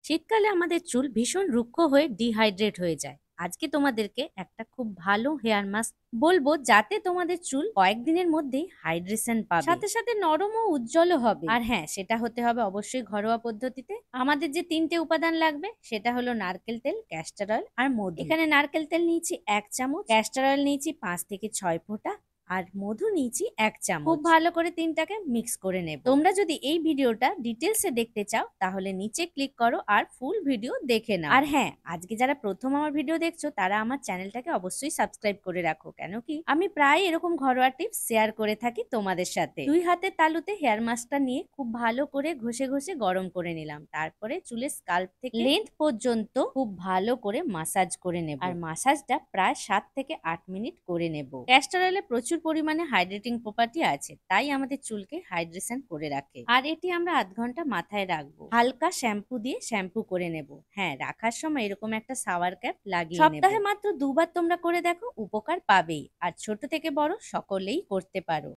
শীতকালে আমাদের চুল ভীষণ রুক্ষ হয়ে ডিহাইড্রেট হয়ে যায়। আজকে তোমাদেরকে একটা খুব ভালো হেয়ার মাস্ক বলবো, যাতে তোমাদের চুল কয়েকদিনের মধ্যেই হাইড্রেশন পাবে, সাথে সাথে নরম ও উজ্জ্বলও হবে। আর হ্যাঁ, সেটা হতে হবে অবশ্যই ঘরোয়া পদ্ধতিতে। আমাদের যে তিনটে উপাদান লাগবে সেটা হলো নারকেল তেল, ক্যাস্টর অয়েল আর মধু। এখানে নারকেল তেল নিয়েছি 1 চামচ, ক্যাস্টর অয়েল নিয়েছি 5 থেকে 6 ফোঁটা, আর মধু নিয়েছি 1 চামচ। খুব ভালো করে তিনটাকে মিক্স করে নেব। তোমরা যদি এই ভিডিওটা ডিটেলসে দেখতে চাও তাহলে নিচে ক্লিক করো আর ফুল ভিডিও দেখে নাও। আর হ্যাঁ, আজকে যারা প্রথম আমার ভিডিও দেখছো তারা আমার চ্যানেলটাকে অবশ্যই সাবস্ক্রাইব করে রাখো, কেন কি আমি প্রায় এরকম ঘরোয়া টিপস শেয়ার করে থাকি তোমাদের সাথে। 2 হাতের তালুতে হেয়ার মাস্কটা নিয়ে খুব ভালো করে ঘষে ঘষে গরম করে নিলাম। তারপরে চুলের স্কাল্প থেকে লেন্থ পর্যন্ত খুব ভালো করে মাসাজ করে নেব, আর মাসাজটা প্রায় 7 থেকে 8 মিনিট করে নেব। ক্যাস্টর অয়েলে প্রচুর পরিমাণে হাইড্রেটিং প্রপার্টি আছে, তাই আমাদের চুলকে হাইড্রেশন করে রাখে। আর এটি আমরা আধ ঘন্টা মাথায় রাখবো, হালকা শ্যাম্পু দিয়ে শ্যাম্পু করে নেব। হ্যাঁ, রাখার সময় এরকম একটা শাওয়ার ক্যাপ লাগিয়ে নেব। সপ্তাহে মাত্র 2 বার তোমরা করে দেখো, উপকার পাবেই। আর ছোট থেকে বড় সকলেই করতে পারো।